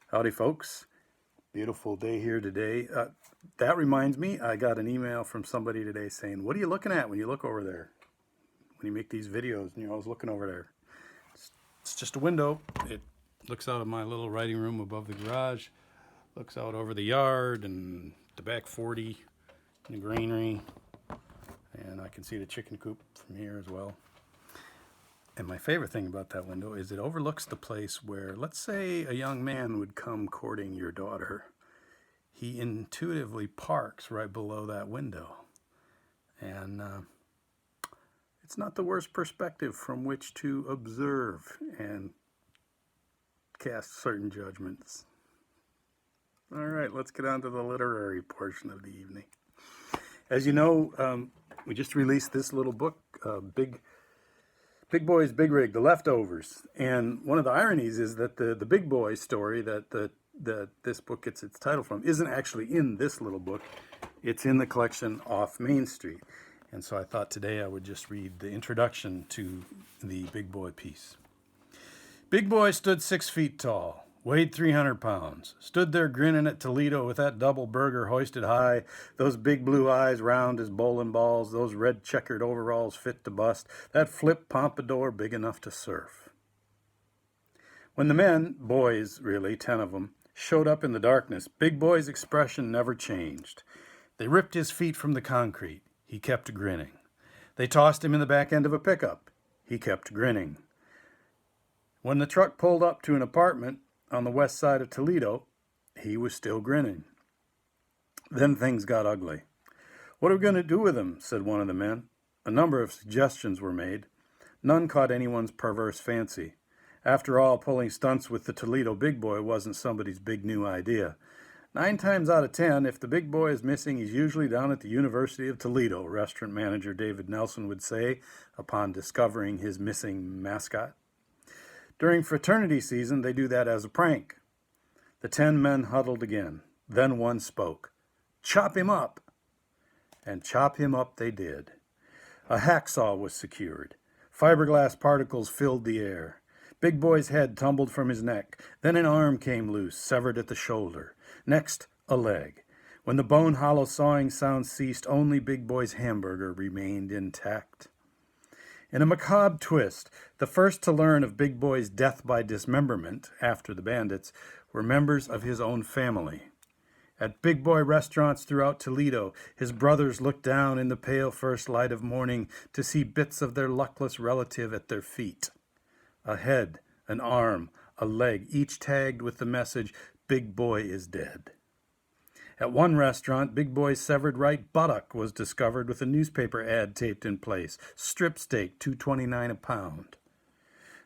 Howdy, folks. Beautiful day here today. That reminds me, I got an email from somebody today saying, "What are you looking at when you look over there? When you make these videos and you're always looking over there?" It's just a window. It looks out of my little writing room above the garage, looks out over the yard and the back 40 and the granary, and I can see the chicken coop from here as well. And my favorite thing about that window is it overlooks the place where, let's say, a young man would come courting your daughter. He intuitively parks right below that window. And it's not the worst perspective from which to observe and cast certain judgments. All right, let's get on to the literary portion of the evening. As you know, we just released this little book, Big Boys, Big Rig, The Leftovers. And one of the ironies is that the Big Boy story that this book gets its title from isn't actually in this little book. It's in the collection Off Main Street. And so I thought today I would just read the introduction to the Big Boy piece. Big Boy stood 6 feet tall, weighed 300 pounds, stood there grinning at Toledo with that double burger hoisted high, those big blue eyes round as bowling balls, those red checkered overalls fit to bust, that flip pompadour big enough to surf. When the men, boys really, 10 of them, showed up in the darkness, Big Boy's expression never changed. They ripped his feet from the concrete. He kept grinning. They tossed him in the back end of a pickup. He kept grinning. When the truck pulled up to an apartment on the west side of Toledo, he was still grinning. Then things got ugly. "What are we going to do with him?" said one of the men. A number of suggestions were made. None caught anyone's perverse fancy. After all, pulling stunts with the Toledo Big Boy wasn't somebody's big new idea. 9 times out of 10, if the Big Boy is missing, he's usually down at the University of Toledo, restaurant manager David Nelson would say upon discovering his missing mascot. During fraternity season, they do that as a prank. The 10 men huddled again. Then one spoke. "Chop him up!" And chop him up they did. A hacksaw was secured. Fiberglass particles filled the air. Big Boy's head tumbled from his neck. Then an arm came loose, severed at the shoulder. Next, a leg. When the bone-hollow sawing sound ceased, only Big Boy's hamburger remained intact. In a macabre twist, the first to learn of Big Boy's death by dismemberment, after the bandits, were members of his own family. At Big Boy restaurants throughout Toledo, his brothers looked down in the pale first light of morning to see bits of their luckless relative at their feet. A head, an arm, a leg, each tagged with the message, "Big Boy is dead." At one restaurant, Big Boy's severed right buttock was discovered with a newspaper ad taped in place. Strip steak, $2.29 a pound.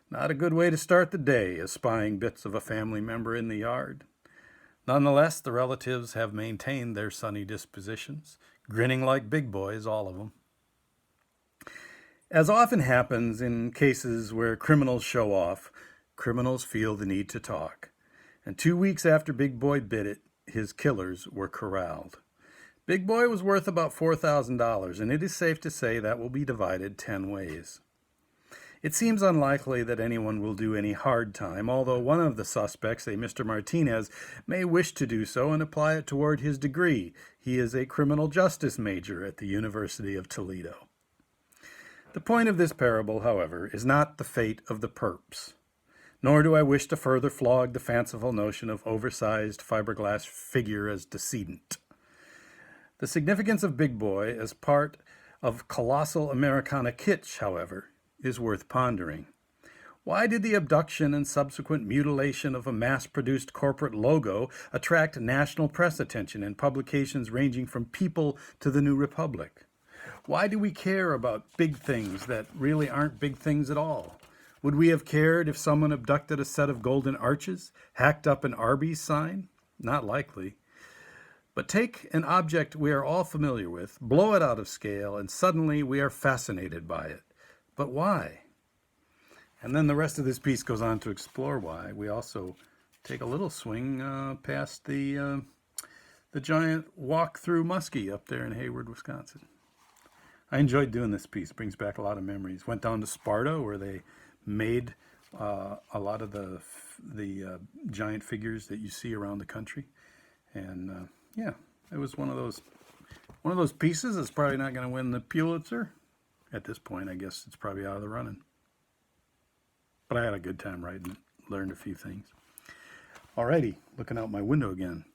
Not a good way to start the day, espying bits of a family member in the yard. Nonetheless, the relatives have maintained their sunny dispositions, grinning like big boys, all of them. As often happens in cases where criminals show off, criminals feel the need to talk. And 2 weeks after Big Boy bit it, his killers were corralled. Big Boy was worth about $4,000, and it is safe to say that will be divided 10 ways. It seems unlikely that anyone will do any hard time, although one of the suspects, a Mr. Martinez, may wish to do so and apply it toward his degree. He is a criminal justice major at the University of Toledo. The point of this parable, however, is not the fate of the perps. Nor do I wish to further flog the fanciful notion of oversized fiberglass figure as decedent. The significance of Big Boy as part of colossal Americana kitsch, however, is worth pondering. Why did the abduction and subsequent mutilation of a mass-produced corporate logo attract national press attention in publications ranging from People to the New Republic? Why do we care about big things that really aren't big things at all? Would we have cared if someone abducted a set of golden arches, hacked up an Arby's sign? Not likely. But take an object we are all familiar with, blow it out of scale, and suddenly we are fascinated by it. But why? And then the rest of this piece goes on to explore why. We also take a little swing past the giant walk through Muskie up there in Hayward, Wisconsin. I enjoyed doing this piece. It brings back a lot of memories. Went down to Sparta where they made a lot of the the giant figures that you see around the country. And yeah, it was one of those pieces that's probably not going to win the Pulitzer. At this point, I guess it's probably out of the running. But I had a good time writing it, learned a few things. Alrighty, looking out my window again.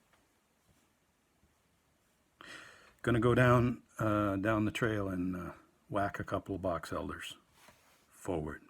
Gonna go down the trail and whack a couple of box elders. Forward.